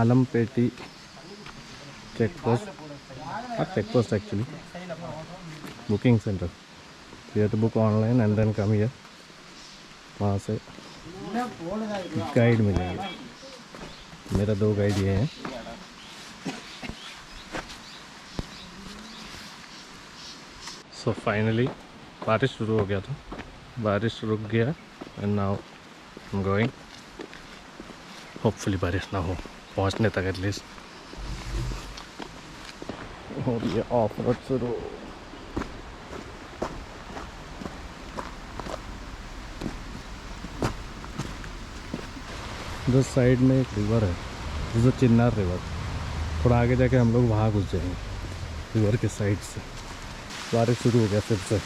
Alampeti checkpost, not checkpost actually, booking center. You have to book online and then come here. वहाँ से guide मिलेगा. मेरा 2 guide ये हैं. So finally बारिश शुरू हो गया था, बारिश रुक गया and now I'm going. Hopefully बारिश ना हो पहुँचने तक एटलीस्ट. और ये ऑफ रोड शुरू. उधर साइड में एक रिवर है जिसे चिन्नार रिवर. थोड़ा आगे जाके हम लोग वहाँ घुस जाएंगे रिवर के साइड से. बारिश शुरू हो गया फिर से.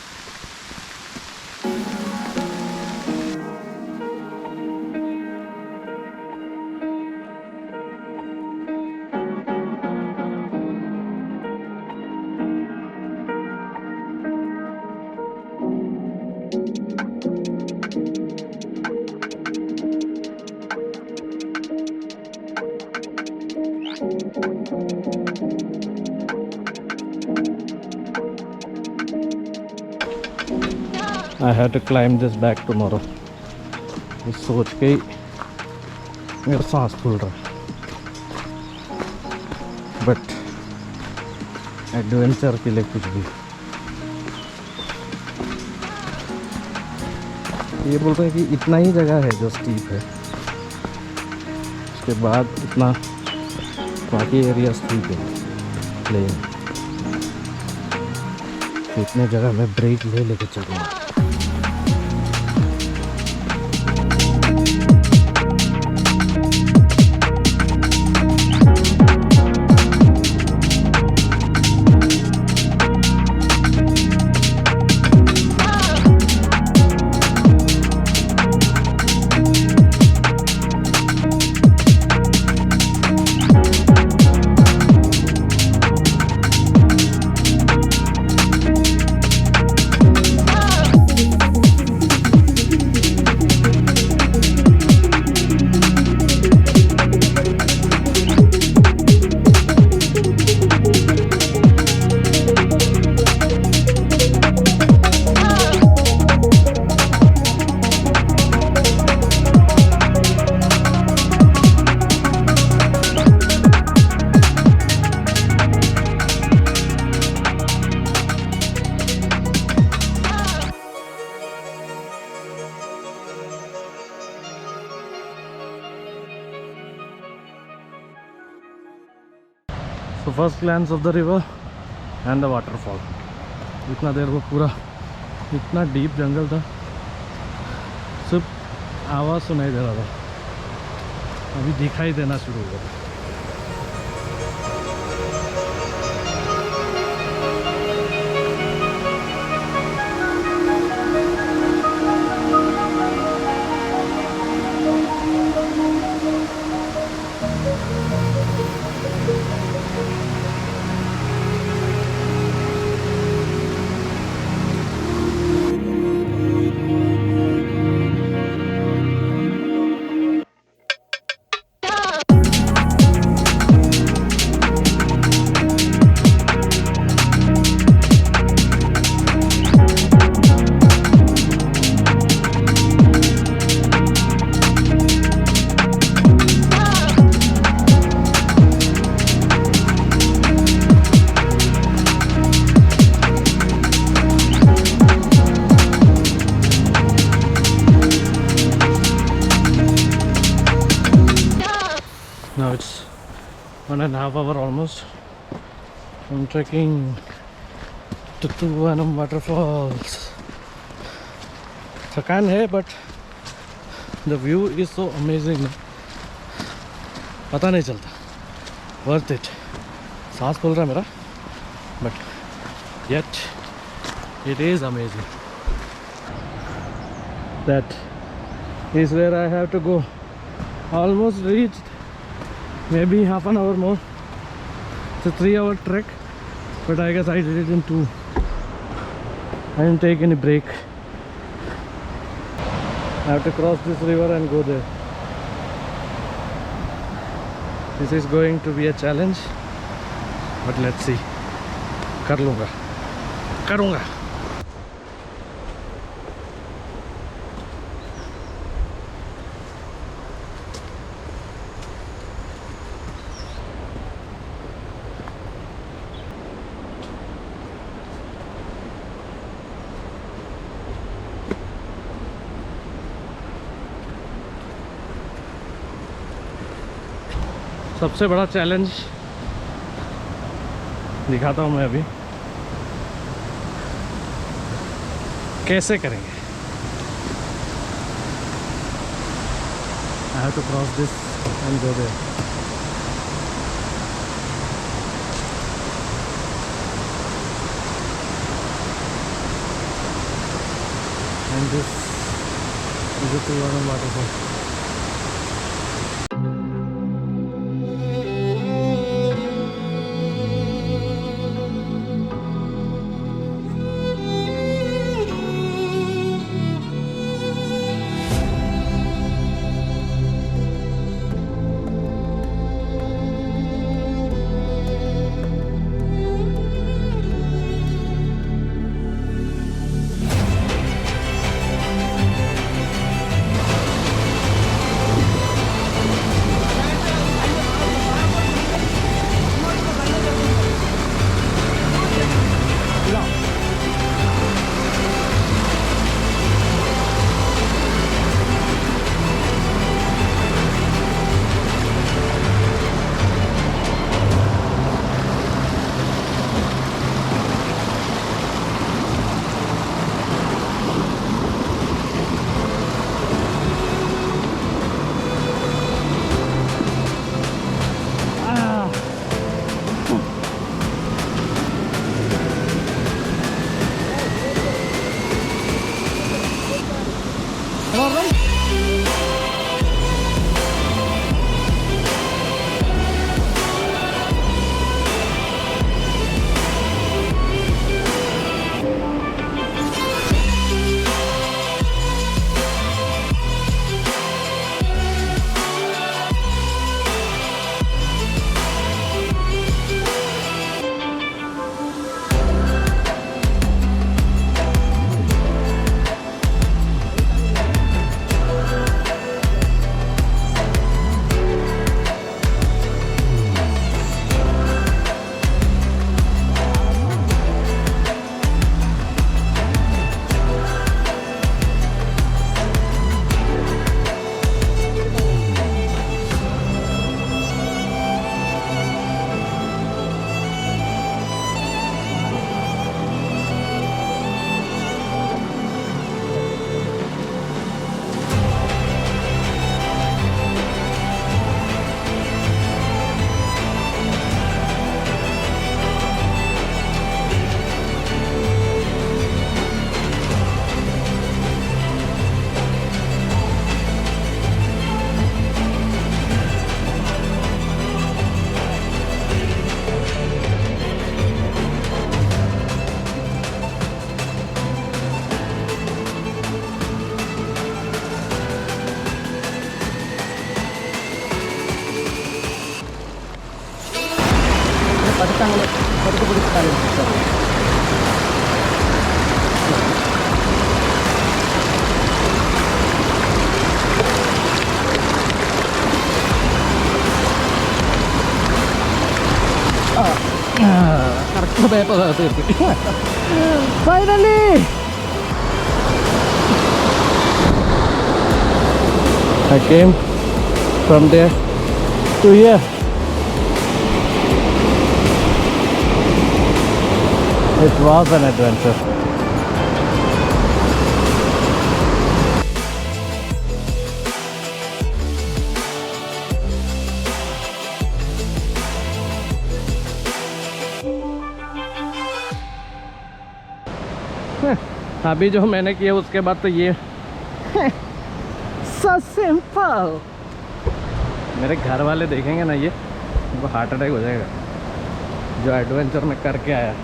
I had to climb this back tomorrow. इस सोच के ही मेरा सांस फूल रहा है. बट एडवेंचर के लिए कुछ भी. ये बोल रहे हैं कि इतना ही जगह है जो स्टीप है, उसके बाद इतना बाकी एरिया स्टीप है प्लेन. इतने जगह मैं ब्रेक ले लेके चलूँगा. So first glance of the river and the waterfall. इतना देर वो पूरा इतना डीप जंगल था, सिर्फ आवाज़ सुनाई दे रहा था. अभी दिखाई देना शुरू हो गया. Now it's 1.5 hours almost. I'm trekking to Tuvanam waterfalls. थकान है but the view is so amazing. पता नहीं चलता. Worth it. सांस फूल रहा है मेरा, but yet it is amazing. That is where I have to go. Almost reached. Maybe half an hour more. It's a 3-hour trek, but I guess I did it in 2. I didn't take any break. I have to cross this river and go there. This is going to be a challenge, but let's see, कर लूँगा, करूँगा। सबसे बड़ा challenge दिखाता हूँ मैं अभी, कैसे करेंगे। I have to cross this and go there. And this is a Tulvaram waterfall. Finally! I came from there to here. It was an adventure. अभी जो मैंने किया उसके बाद तो ये so simple। मेरे घर वाले देखेंगे ना ये, उनको हार्ट अटैक हो जाएगा जो एडवेंचर में करके आया।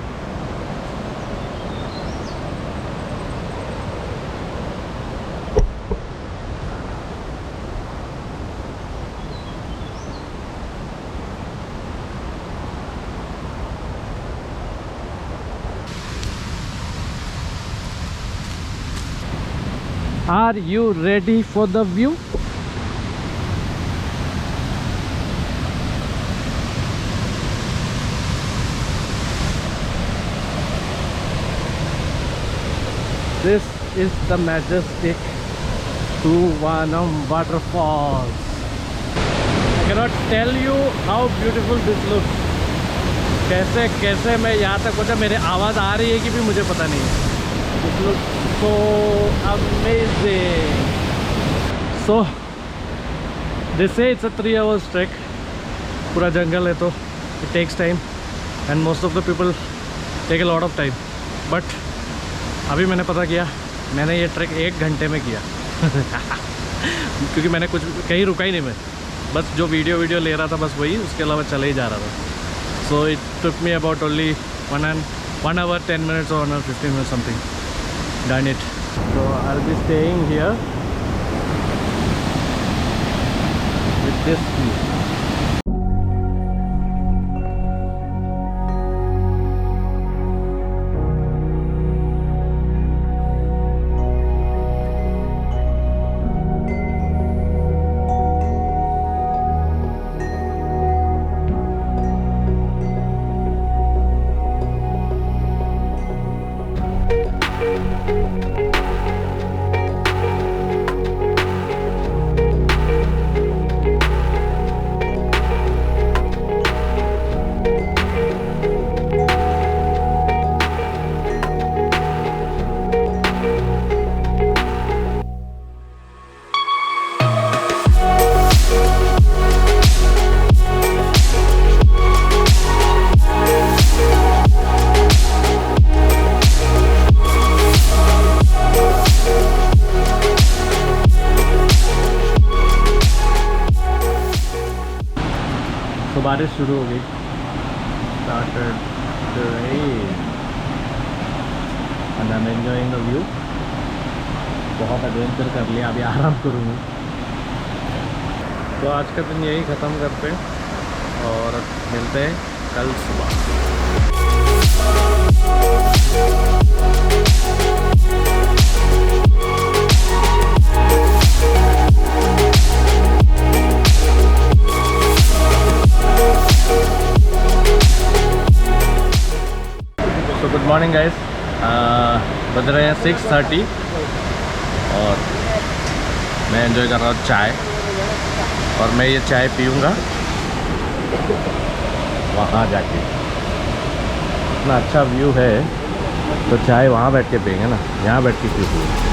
Are you ready for the view? This is the majestic Thuvanam waterfalls. I cannot tell you how beautiful this looks. कैसे मैं यहाँ तक पहुँचा, मेरी आवाज़ आ रही है कि भी मुझे पता नहीं है. It looks so amazing. So they say it's a 3 hours trek. पूरा जंगल है तो it takes time and most of the people take a lot of time. But अभी मैंने पता किया, मैंने ये ट्रैक 1 घंटे में किया. क्योंकि मैंने कुछ कहीं रुका ही नहीं, मैं बस जो वीडियो ले रहा था बस वही, उसके अलावा चले ही जा रहा था. So it took me about only 1 hour 10 minutes or 1 hour 15 minutes something. Done it. So I'll be staying here with this view. तो बारिश शुरू हो गई. Started to rain and I'm enjoying the view. बहुत एडवेंचर कर लिया, अभी आराम करूँगा. तो आज का दिन यही ख़त्म करते हैं और मिलते हैं कल सुबह. तो गुड मॉर्निंग गाइस. बज रहे हैं 6:30 और मैं एंजॉय कर रहा हूँ चाय. और मैं ये चाय पीऊँगा वहाँ जाके. इतना अच्छा व्यू है तो चाय वहाँ बैठ के पिएंगे ना, यहाँ बैठ के क्यों पिएंगे.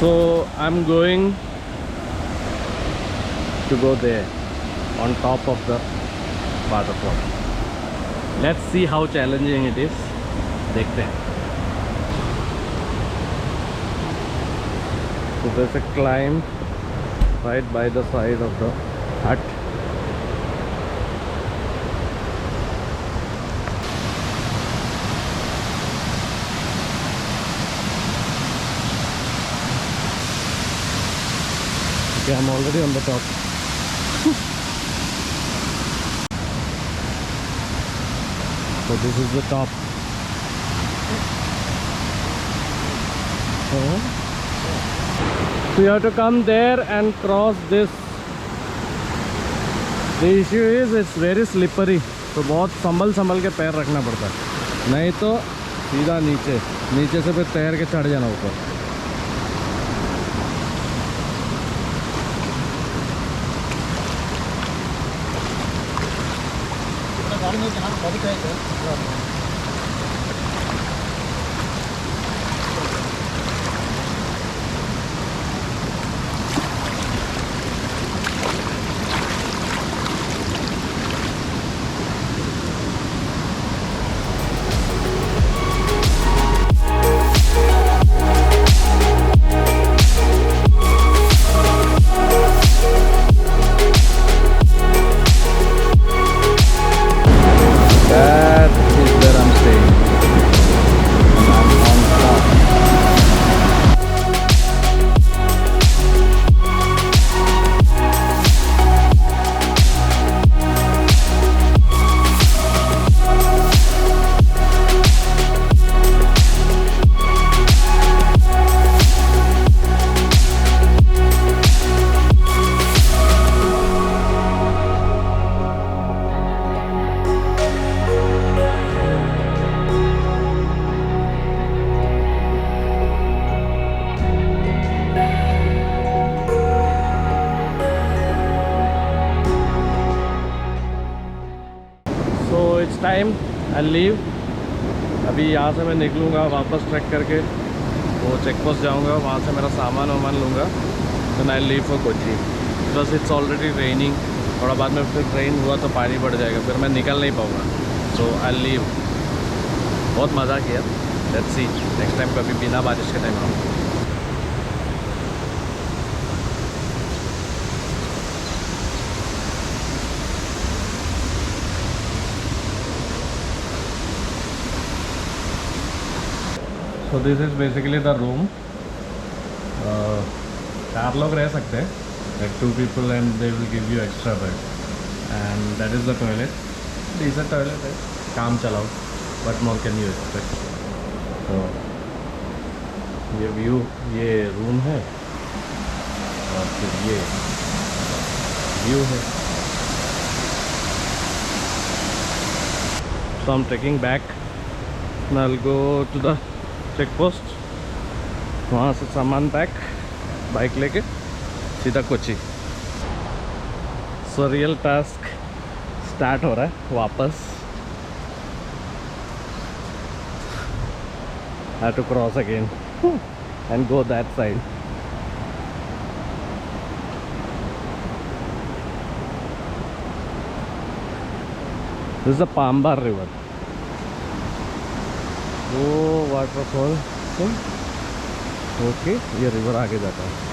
So I'm going to go there on top of the waterfall. Let's see how challenging it is. देखते हैं. So there's a climb right by the side of the hut. Okay, I'm already on the top. So this is the top. So you have to come there and cross this. The issue is it's very slippery. तो बहुत संभल के पैर रखना पड़ता है, नहीं तो सीधा नीचे से फिर तैर के चढ़ जाना ऊपर. I leave. अभी यहाँ से मैं निकलूँगा वापस ट्रैक करके, वो चेक पोस्ट जाऊँगा, वहाँ से मेरा सामान वामान लूँगा, then I leave for Kochi. Because it's already raining, थोड़ा बाद में फिर रेन हुआ तो पानी बढ़ जाएगा, फिर मैं निकल नहीं पाऊँगा। सो आई लीव। बहुत मज़ा किया, लेट्स सी नेक्स्ट टाइम कभी बिना बारिश के टाइम आऊँ। So this is basically the room. 4 लोग रह सकते हैं, like 2 people, and they will give you extra bed, and that is the toilet. Decent toilet है, काम चलाओ, what more can you expect? तो ये व्यू, ये रूम है और फिर ये व्यू है। So I'm taking back, and I'll go to the check post, वहाँ से सामान पैक, बाइक लेके सीधा Kochi. So real task start हो रहा है वापस। I have to cross again and go that side. This is the Pambar river. वो वाटरफॉल, ओके, ये रिवर आगे जाता है।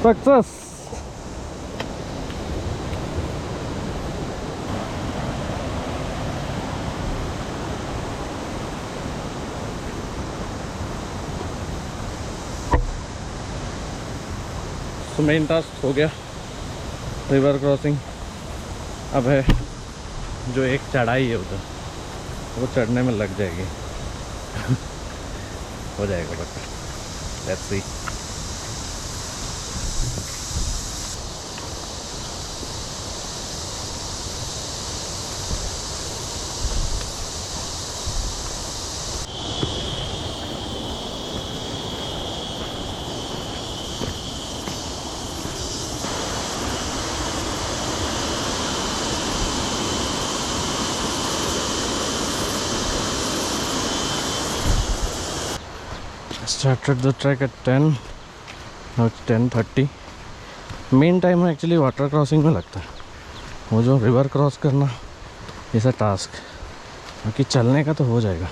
Success! तो मेन टास्क हो गया, रिवर क्रॉसिंग। अब है जो एक चढ़ाई है उधर, वो चढ़ने में लग जाएगी। हो जाएगा पक्का, let's see. Started the trek at 10, now it's 10:30. Main time actually water crossing में लगता है, वो जो रिवर क्रॉस करना ऐसा टास्क। बाकी चलने का तो हो जाएगा।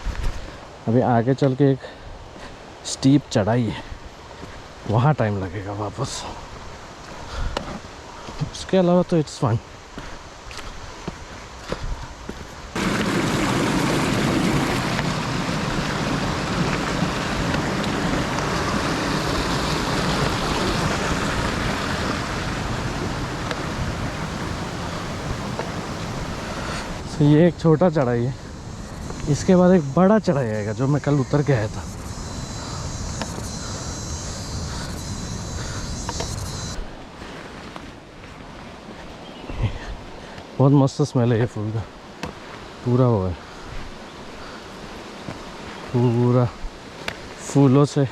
अभी आगे चल के एक स्टीप चढ़ाई है, वहाँ टाइम लगेगा वापस। उसके अलावा तो इट्स फाइन। ये एक छोटा चढ़ाई है, इसके बाद एक बड़ा चढ़ाई आएगा जो मैं कल उतर के आया था। बहुत मस्त स्मेल है ये फूल का, पूरा वो है, पूरा फूलों से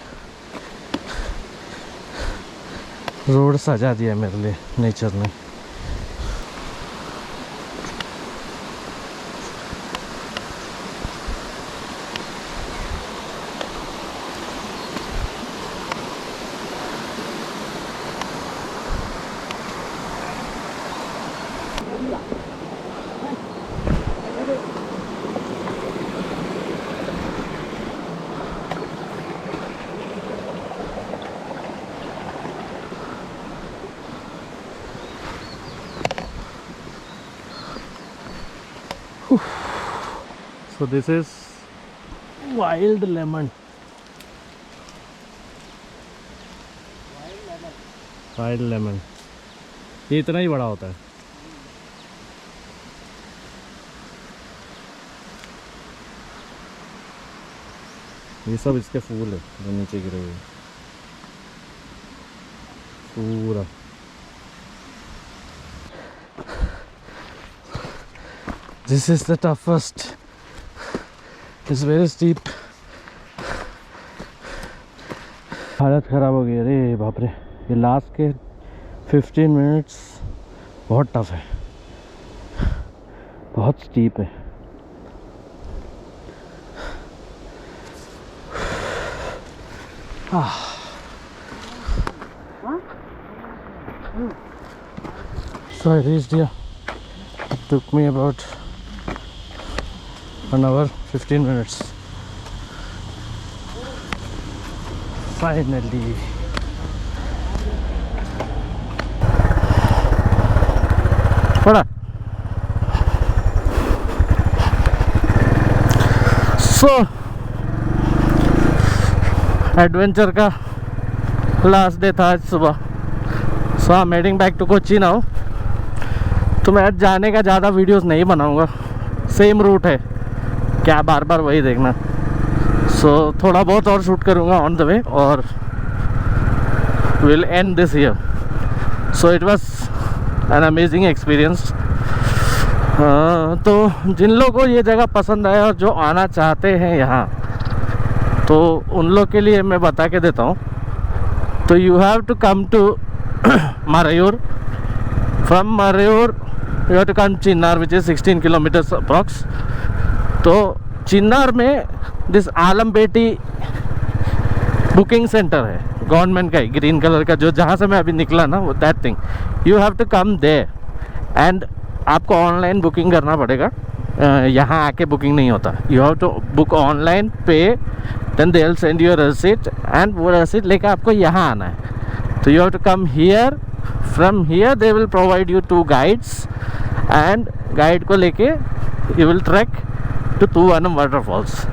रोड सजा दिया मेरे लिए नेचर ने। So this is wild lemon. Wild lemon. ये इतना ही बड़ा होता है। ये सब इसके फूल है जो नीचे गिरे हुए पूरा। This is the toughest. It's very steep. हालत ख़राब हो गई, अरे बाप रे। ये लास्ट के 15 मिनट्स बहुत टफ है, बहुत स्टीप है। So I reached here. It took me about 1 hour 15 minutes. Finally. पड़ा। So एडवेंचर का लास्ट डे था आज सुबह। So I'm heading back to Kochi now. तो मैं आज जाने का ज़्यादा वीडियोस नहीं बनाऊंगा, सेम रूट है, क्या बार बार वही देखना। सो थोड़ा बहुत और शूट करूँगा ऑन द वे और will and this year. So it was an amazing experience. तो जिन लोगों को ये जगह पसंद आया और जो आना चाहते हैं यहाँ, तो उन लोग के लिए मैं बता के देता हूँ। तो you have to come to Marayur. From Marayur you have to come Chinnar which is 16 kilometres approx. तो चिन्नार में दिस आलमबेटी बुकिंग सेंटर है, गवर्नमेंट का ही, ग्रीन कलर का, जो जहाँ से मैं अभी निकला ना, वो that thing. You have to come there and आपको ऑनलाइन बुकिंग करना पड़ेगा, यहाँ आके बुकिंग नहीं होता। You have to book online, pay, then they will send you receipt and वो रसीट लेकर आपको यहाँ आना है। तो you have to come here, from here they will provide you 2 guides and guide को लेके you will track to Thoovanam waterfalls.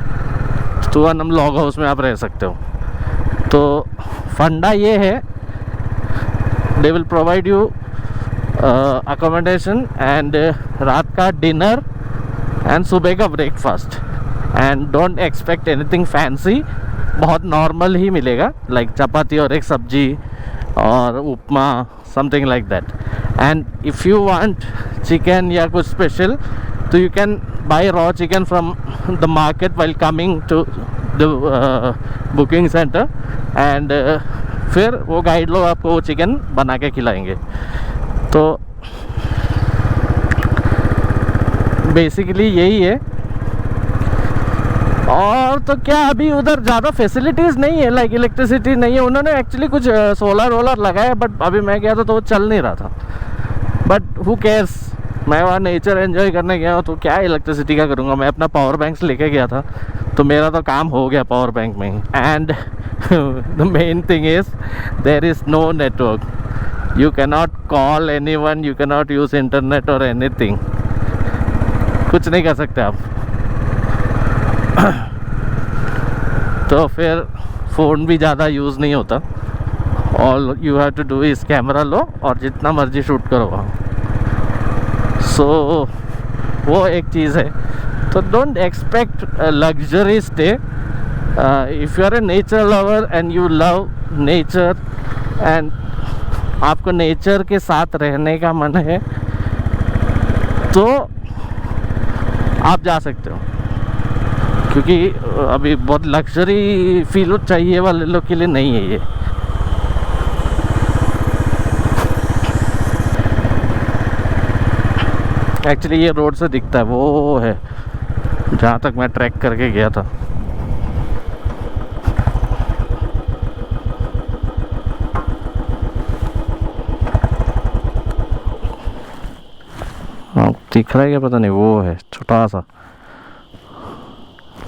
Thoovanam log house में आप रह सकते हो। तो फंडा ये है, they will provide you accommodation and रात का डिनर एंड सुबह का breakfast. And don't expect anything fancy, बहुत नॉर्मल ही मिलेगा, लाइक चपाती और एक सब्जी और upma, something like that. And if you want chicken या कुछ स्पेशल, तो you can buy raw chicken from the market while coming to the booking center and फिर वो गाइड लोग आपको वो चिकन बना के खिलाएंगे। तो बेसिकली यही है। और तो क्या अभी उधर ज़्यादा फैसिलिटीज़ नहीं है, लाइक इलेक्ट्रिसिटी नहीं है। उन्होंने एक्चुअली कुछ सोलर वोलर लगाया, बट अभी मैं गया था तो वो चल नहीं रहा था। बट हु केयर्स, मैं वहाँ नेचर एंजॉय करने गया हूँ, तो क्या इलेक्ट्रिसिटी का करूँगा। मैं अपना पावर बैंक लेके गया था, तो मेरा तो काम हो गया पावर बैंक में ही। And the main thing is there is no network, you can not call anyone, you can not use internet और एनीथिंग, कुछ नहीं कर सकते आप। तो फिर फ़ोन भी ज़्यादा यूज़ नहीं होता। All you have to do is camera लो और जितना मर्जी शूट करो वहाँ। सो वो एक चीज़ है। तो don't expect luxury stay. If you are a nature lover and you love nature and आपको नेचर के साथ रहने का मन है तो आप जा सकते हो, क्योंकि अभी बहुत लग्जरी फील चाहिए वाले लोग के लिए नहीं है ये। एक्चुअली ये रोड से दिखता है, वो है जहाँ तक मैं ट्रैक करके गया था। हाँ दिख रहा है क्या पता नहीं, वो है छोटा सा।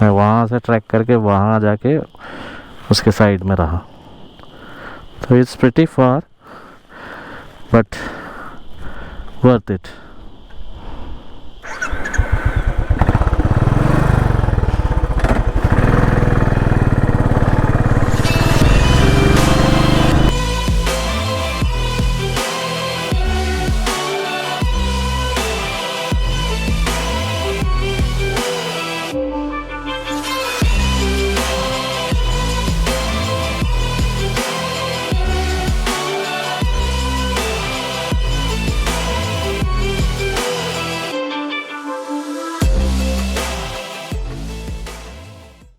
मैं वहाँ से ट्रैक करके वहाँ जाके उसके साइड में रहा। तो it's pretty far but worth it.